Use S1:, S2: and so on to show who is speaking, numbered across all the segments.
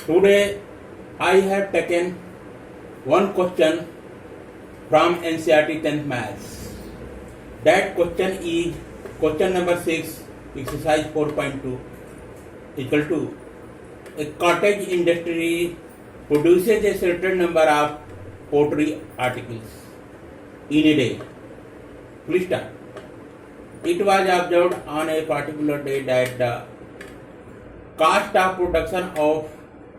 S1: Today I have taken one question from NCERT 10th Maths. That question is question number 6, exercise 4.2, equal to a cottage industry produces a certain number of pottery articles in a day. Please start. It was observed on a particular day that the cost of production of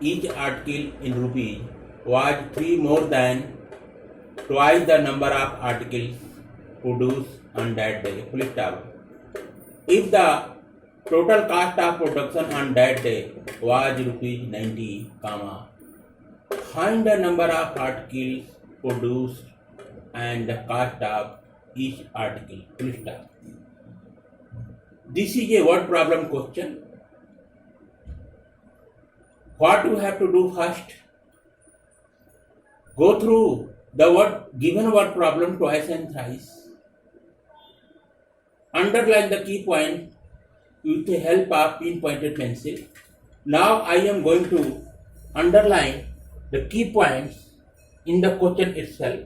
S1: each article in rupees was 3 more than twice the number of articles produced on that day. Full stop. If the total cost of production on that day was rupees 90, find the number of articles produced and the cost of each article. Full stop. This is a word problem question. What you have to do first? Go through the given word problem twice and thrice. Underline the key point with the help of pin-pointed pencil. Now I am going to underline the key points in the question itself.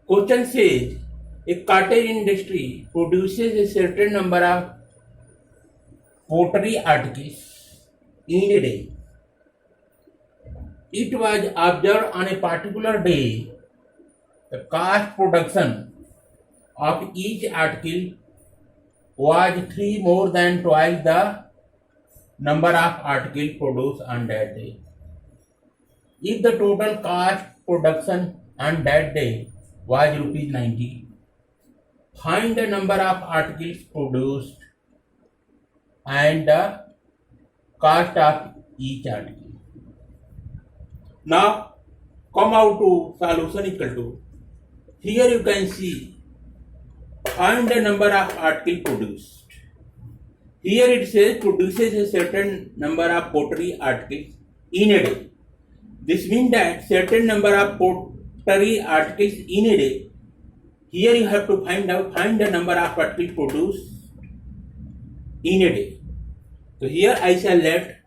S1: Question says a cottage industry produces a certain number of pottery articles in a day. It was observed on a particular day the cost production of each article was 3 more than twice the number of articles produced on that day. If the total cost production on that day was rupees 90, find the number of articles produced and the cost of each article. Now come out to solution equal to, here you can see, find the number of articles produced. Here it says produces a certain number of pottery articles in a day. This means that certain number of pottery articles in a day. Here you have to find the number of articles produced in a day. So here I shall let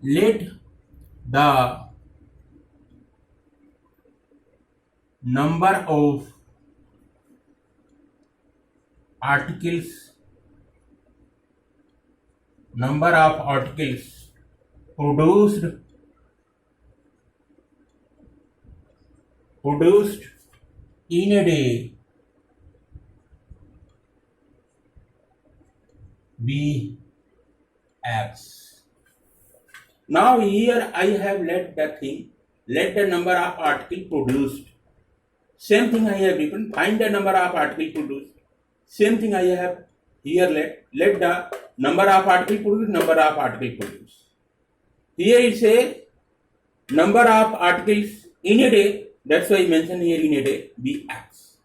S1: the number of articles produced in a day be X. Now here I have let the number of articles produced. Same thing I have written, find the number of articles produced. Same thing I have here let the number of articles produced. Here it says number of articles in a day, that's why I mentioned here in a day, be X.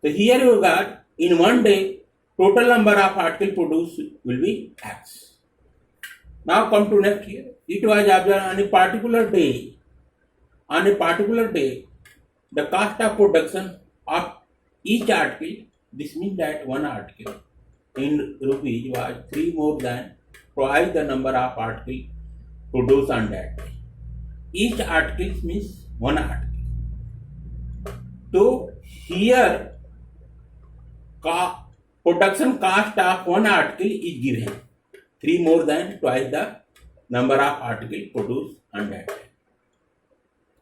S1: So here you got in one day, total number of articles produced will be X. Now come to next here. It was observed on a particular day, the cost of production of each article, this means that one article in rupees was 3 more than twice the number of articles produced on that day. Each article means one article. So here production cost of one article is given 3 more than twice the number of articles produced on that day.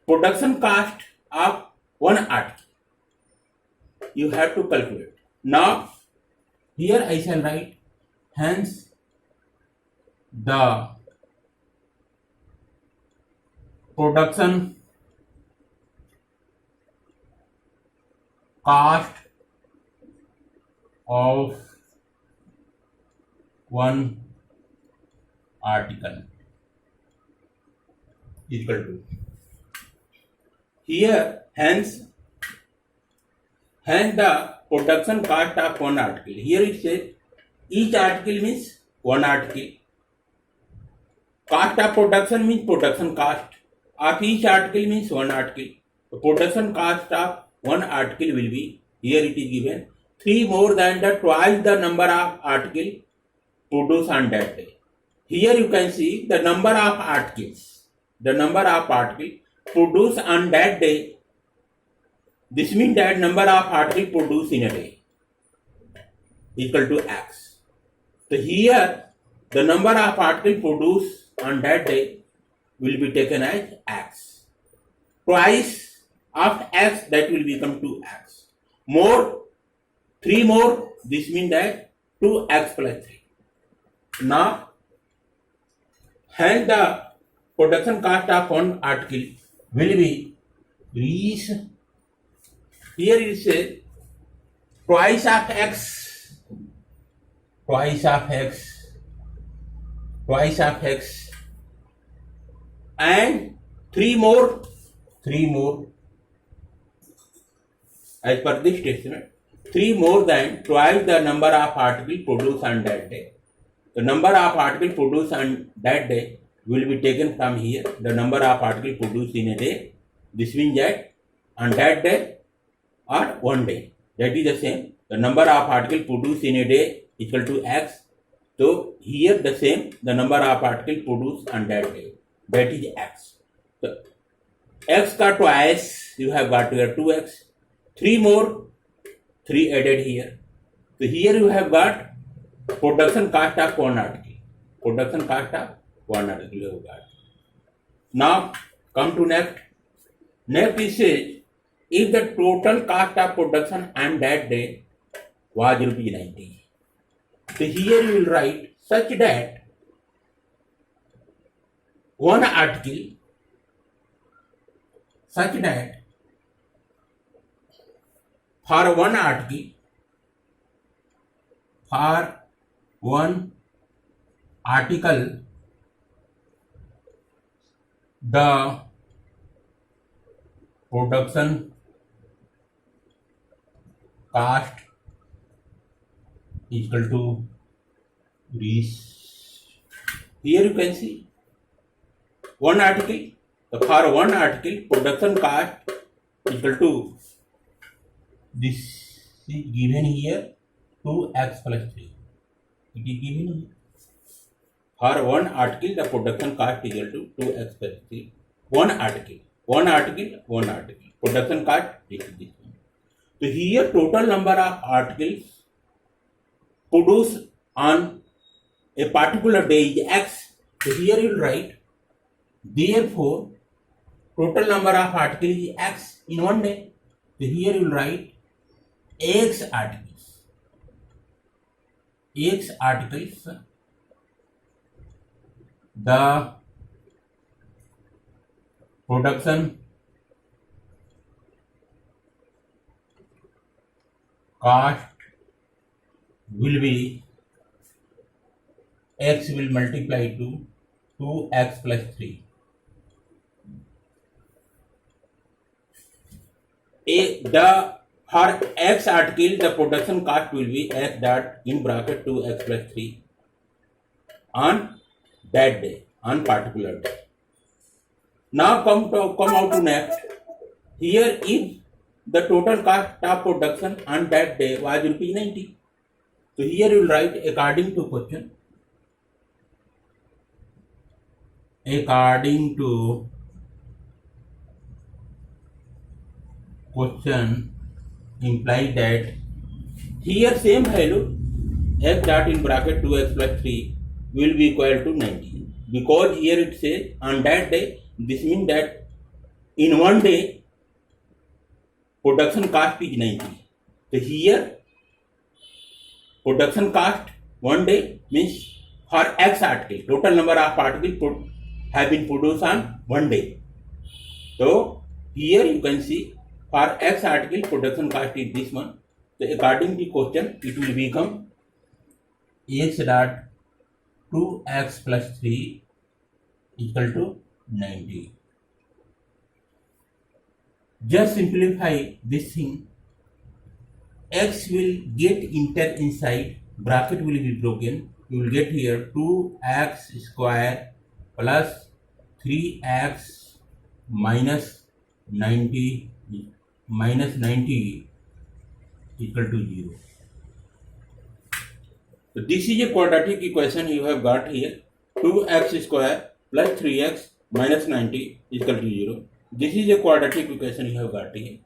S1: Production cost of one article you have to calculate. Now here I shall write, hence the production cost of one article equal to, here hence the production cost of one article. Here it says each article means one article. Cost of production means production cost of each article means one article. The production cost of one article will be, here it is given, 3 more than twice the number of articles produced on that day. Here you can see the number of articles. the number of particles produced on that day. This means that number of particles produced in a day equal to x. So here the number of particles produced on that day will be taken as x. Twice of x, that will become 2x. More, 3 more, this means that 2x plus 3. Now, hence the production cost of one article will be reached. Here it says twice of x, twice of x, twice of x, and 3 more, 3 more. As per this statement, 3 more than twice the number of articles produced on that day. The number of articles produced on that day will be taken from here. The number of articles produced in a day. This means that on that day or one day. That is the same. The number of articles produced in a day equal to x. So here the same. The number of articles produced on that day. That is x. So x का twice you have got here 2x. 3 more, 3 added here. So here you have got production cost of one article. Production cost of one article you have got. Now come to next. Next it says if the total cost of production on that day was rupees 90. So here you will write such that one article, such that for one article, the production cost is equal to this. Here you can see one article. For one article, production cost is equal to this is given here 2x plus 3. It is given here. For one article, the production cost is equal to 2x plus 3. One article. Production cost is this one. So here total number of articles produced on a particular day is x. So here you will write, therefore total number of articles is x in one day. So here you will write x articles. X articles, the production cost will be x will multiply to 2x plus 3. For x article, the production cost will be x dot in bracket 2x plus 3 on that day, on particular day. Now come out to next. Here if the total cost of production on that day was rupees 90. So here you will write according to question. According to question implies that here same value x dot in bracket 2x plus 3 will be equal to 90. Because here it says on that day, this means that in one day production cost is 90. So here production cost one day means for x article, total number of articles have been produced on one day. So here you can see for x article production cost is this one. So according to question it will become x dot 2x plus 3 equal to 90. Just simplify this thing. X will get enter inside, bracket will be broken. You will get here 2x square plus 3x minus 90 equal to 0. So this is a quadratic equation you have got here. 2x square plus 3x minus 90 is equal to 0. This is a quadratic equation you have got here.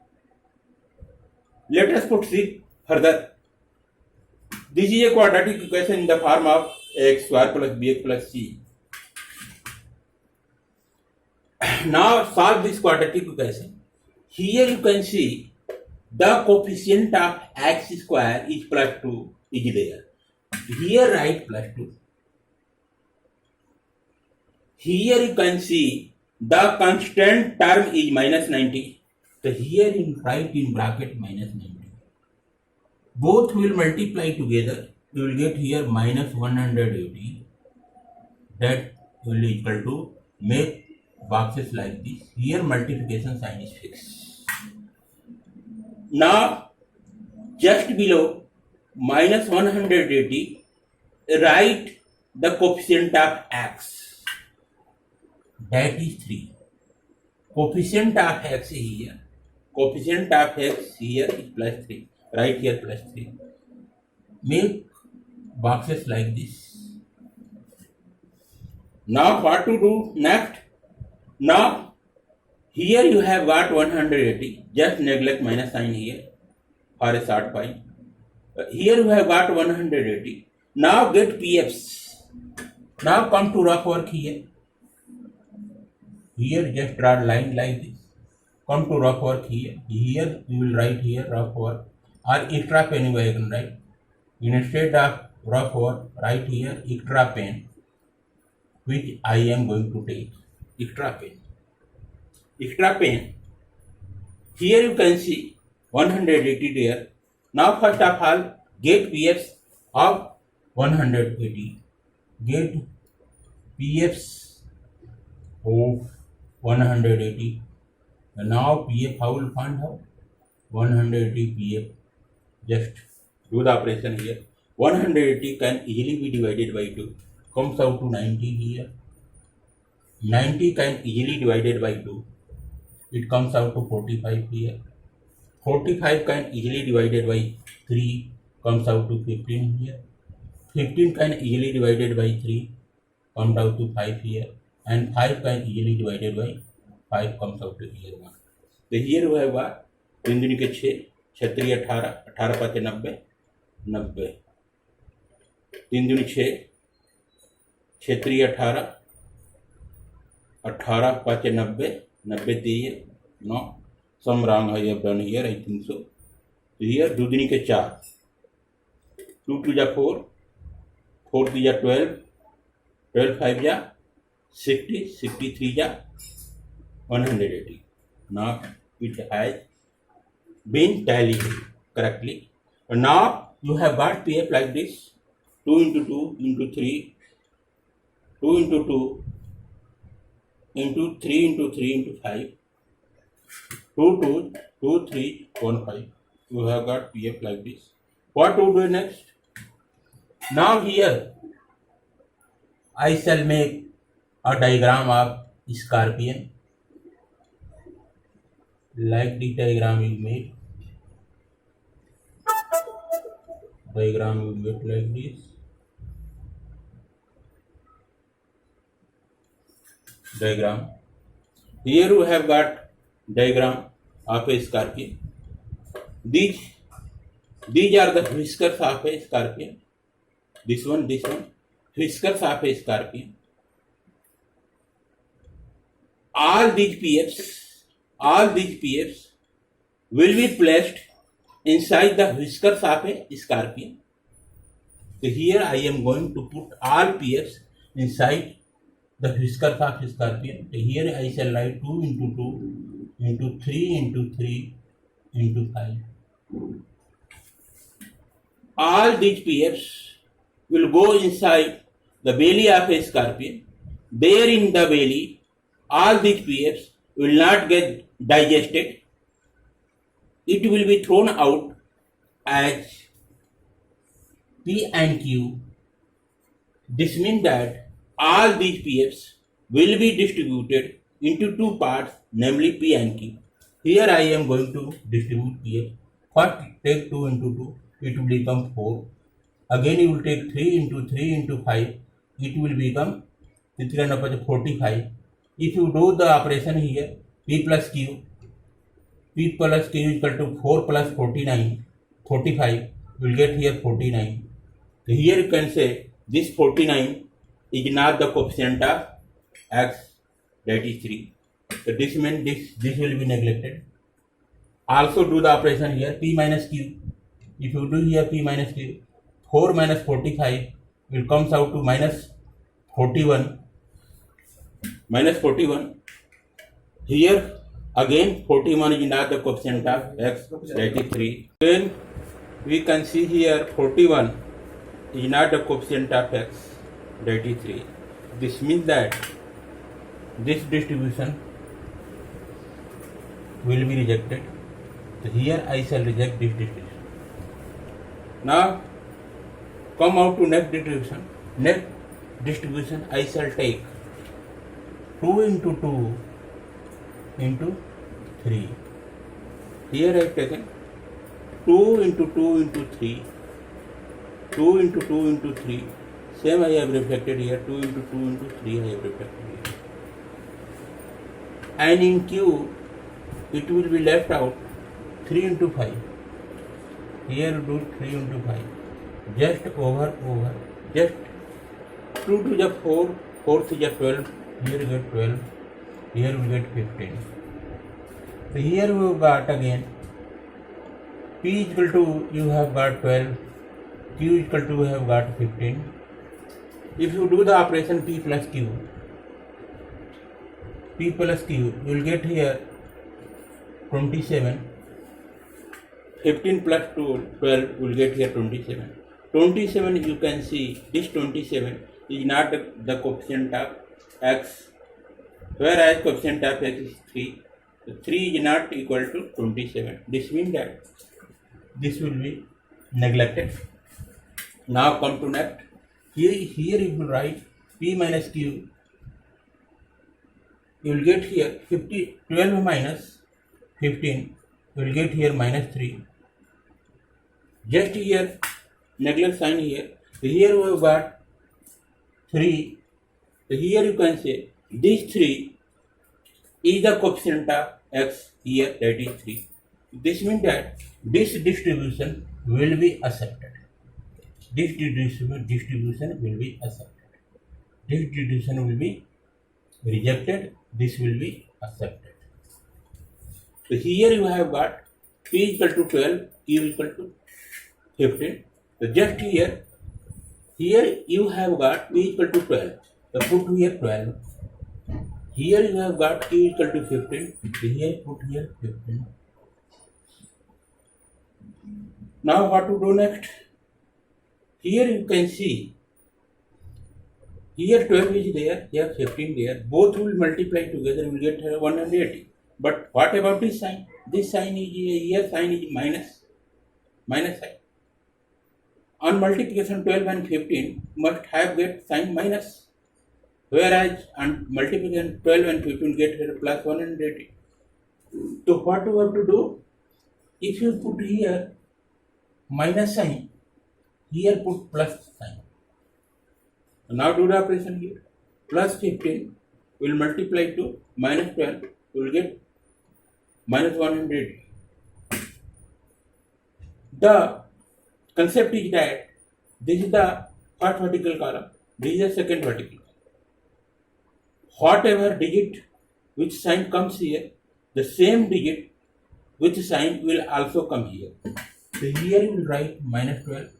S1: Let us proceed further. This is a quadratic equation in the form of x square plus bx plus c. Now solve this quadratic equation. Here you can see the coefficient of x square is plus 2 is there. Here write plus 2. Here you can see the constant term is minus 90. So here you write in bracket minus 90. Both will multiply together. You will get here minus 180. That will be equal to, make boxes like this. Here multiplication sign is fixed. Now just below minus 180, write the coefficient of x. That is 3. Coefficient of x here. Coefficient of x here is plus 3. Right here plus 3. Make boxes like this. Now what to do next? Now here you have got 180. Just neglect minus sign here for a short point. Here you have got 180. Now get PFs. Now come to rough work here. Here just draw line like this. Come to rough work here. Here you will write here rough work, or extra pen you can write. Instead of rough work, write here extra pen, which I am going to take. Extra pen. Extra pen. Here you can see 180 there. Now first of all, get PFs of 180. Get PFs of 180. And now PF how will find out? 180 PF. Just do the operation here. 180 can easily be divided by 2. Comes out to 90 here. 90 can easily divided by 2. It comes out to 45 here. 45 can easily divided by 3. Comes out to 15 here. 15 can easily divided by 3. Comes out to 5 here. And 5 can easily divided by 5. Comes out to here 1. So here we have got 3 दूनी के 6, 6 3 18, 18 5 90, 90. 3 दूनी 6, 6 3 18, 18 5 90, 90 3 9. Some wrong I have done here, I think so. Here 2 दूनी के 4, 2 2 जा 4, 4 3 जा 12, 12 5 जा 60, 63 जा 180. Now it has been tallied correctly. Now you have got PF like this: 2 into 2 into 3, 2 into 2 into 3 into 3 into 5, 2 2 2 3 1 5. You have got PF like this. What to do next? Now here I shall make a diagram of scorpion. Like the diagram you made. Diagram you made like this. Diagram. Here you have got diagram of a scorpion. These are the whiskers of a scorpion. This one, whiskers of a scorpion. All these PFs will be placed inside the whiskers of a scorpion. So here I am going to put all PFs inside the whiskers of a scorpion. So here I shall write 2 into 2 into 3 into 3 into 5. All these PFs will go inside the belly of a scorpion. There in the belly, all these PFs will not get digested. It will be thrown out as P and Q. This means that all these PFs will be distributed into two parts, namely P and Q. Here I am going to distribute PF. First take 2 into 2, it will become 4. Again you will take 3 into 3 into 5, it will become 45. If you do the operation here, P plus Q is equal to 4 plus 49, 45, you will get here 49. So here you can say this 49 is not the coefficient of x, that is 3. So this means this will be neglected. Also do the operation here, P minus Q. If you do here P minus Q, 4 minus 45 will comes out to minus 41. Minus 41. Here again 41 is not the coefficient of x, that is 3. Then we can see here 41 is not the coefficient of x, that is 3. This means that this distribution will be rejected. So here I shall reject this distribution. Now come out to next distribution. Next distribution I shall take 2 into 2 into 3. Here I have taken 2 into 2 into 3. 2 into 2 into 3. Same I have reflected here. 2 into 2 into 3 I have reflected here. And in Q it will be left out 3 into 5. Here do 3 into 5. Just over. Just 2 to the 4. 4 to the 12. Here you get 12. Here we get 15. So here we have got again P is equal to you have got 12. Q is equal to you have got 15. If you do the operation P plus Q, you will get here 27. 15 plus 12 will get here 27. 27 you can see this 27 is not the coefficient of x, whereas coefficient of x is 3. So 3 is not equal to 27. This means that this will be neglected. Now come to next. Here you will write P minus Q. You will get here 12 minus 15. You will get here minus 3. Just here neglect sign here. So here we have got 3. So here you can say this 3 is the coefficient of x, here that is 3. This means that this distribution will be accepted. This distribution will be accepted. This distribution will be rejected. This will be accepted. So here you have got P equal to 12, Q equal to 15. So just here you have got P equal to 12. So put here 12. Here you have got Q equal to 15. So here put here 15. Now what to do next? Here you can see, here 12 is there, here 15 there. Both will multiply together, you will get 180. But what about this sign? This sign is here, sign is minus sign. On multiplication 12 and 15 must have get sign minus. Whereas on multiplication 12 and 15 get here plus 180. So what you have to do? If you put here minus sign, here put plus sign. Now do the operation here. Plus 15 will multiply to minus 12, you will get minus 180. The concept is that this is the first vertical column, this is the second vertical column. Whatever digit which sign comes here, the same digit which sign will also come here. So here you will write minus 12.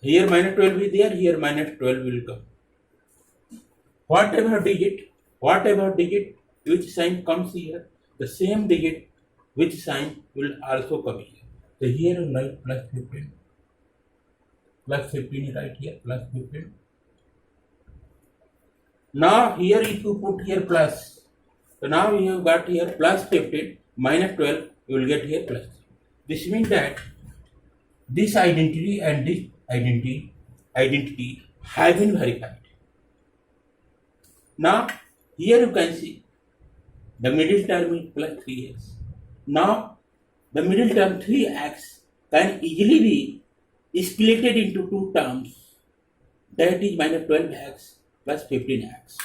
S1: Here minus 12 is there, here minus 12 will come. Whatever digit which sign comes here, the same digit which sign will also come here. So here you write plus 15. Plus 15 is right here, plus 15. Now here if you put here plus, so now you have got here plus 15 minus 12, you will get here plus 3. This means that this identity and this identity have been verified. Now here you can see the middle term is plus 3x. Now the middle term 3x can easily be split into two terms, that is minus 12x plus 15x.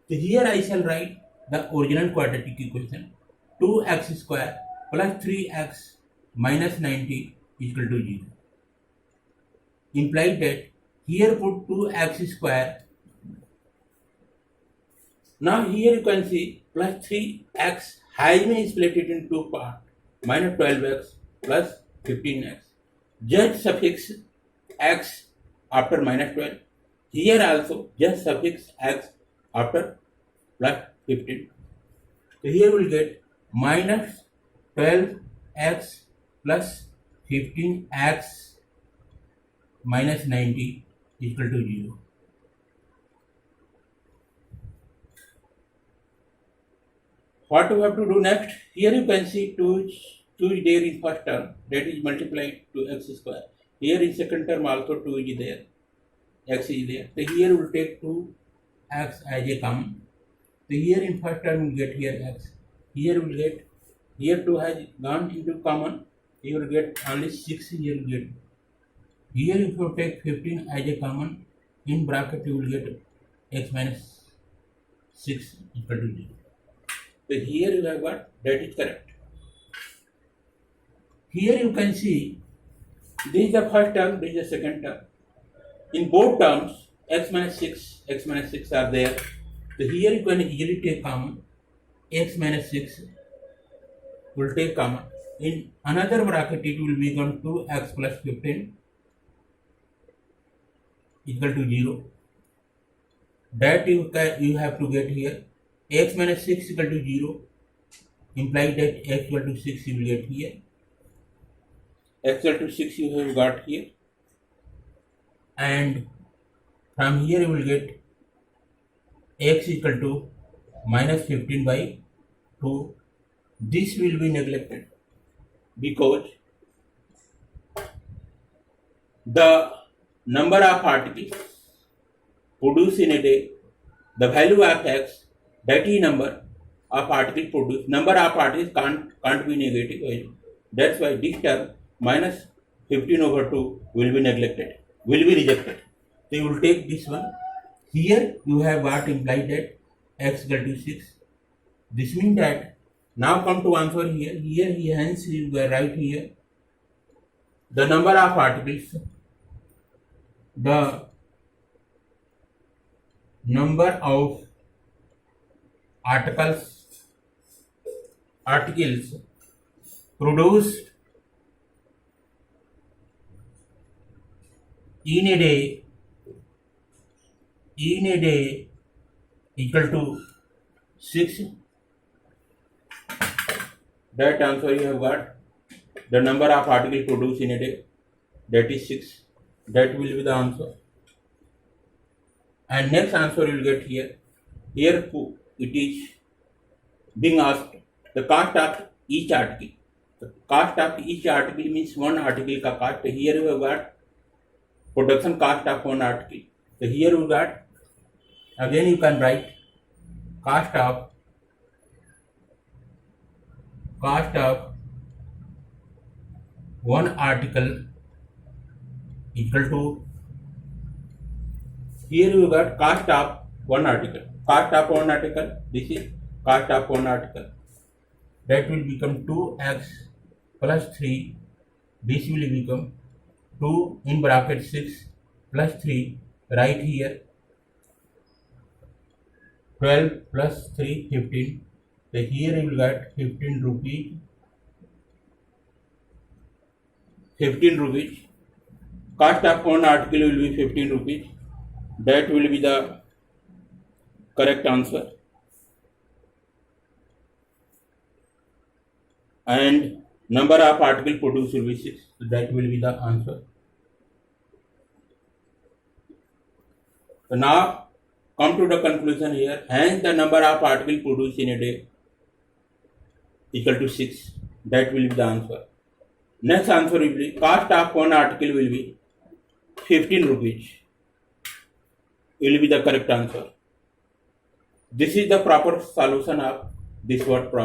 S1: So here I shall write the original quadratic equation 2x square plus 3x minus 90 is equal to 0. Implied that here put 2x square. Now here you can see plus 3x has been split it in two parts, minus 12x plus 15x. Just suffix x after minus 12. Here also just suffix x after plus 15. So here we will get minus 12x plus 15x minus 90 is equal to 0. What we have to do next? Here you can see 2 is there in first term, that is multiplied to x square. Here in second term also 2 is there, x is there. So here we will take 2x as a common. So here in first term we will get here x. Here we will get, here 2 has gone into common. Here we will get only 6, here we will get. Here if you take 15 as a common, in bracket you will get x minus 6 equal to 0. So here you have got, that is correct. Here you can see, this is the first term, this is the second term. In both terms, x minus 6 are there. So here you can easily take common, x minus 6 will take common. In another bracket it will become 2x plus 15 equal to 0. That you have to get here. X minus 6 equal to 0 implies that x equal to 6 you will get here. X equal to 6 you have got here. And from here you will get x equal to minus 15 by 2. This will be neglected because the number of particles produced in a day, the value of x, that is number of particles produced. Number of particles can't be negative. That's why this term minus 15 over 2 will be neglected, will be rejected. So you will take this one. Here you have what implied that x equal to 6. This means that now come to answer here. Here hence you write here the number of particles, the number of articles produced in a day equal to 6. That answer you have got. The number of articles produced in a day, that is 6. That will be the answer. And next answer you will get here. Here it is being asked the cost of each article. The cost of each article means one article ka cost. Here you have got production cost of one article. So here you got, again you can write cost of one article equal to, here you got cost of one article. Cost of one article, this is cost of one article. That will become 2x plus 3. This will become 2 in bracket 6 plus 3. Right here 12 plus 3 15. So here you will get 15 rupees. 15 rupees. Cost of one article will be 15 rupees. That will be the correct answer. And number of articles produced will be 6. So that will be the answer. So now come to the conclusion here. Hence the number of articles produced in a day equal to 6. That will be the answer. Next answer will be cost of one article will be 15 rupees. Will be the correct answer. This is the proper solution of this word problem.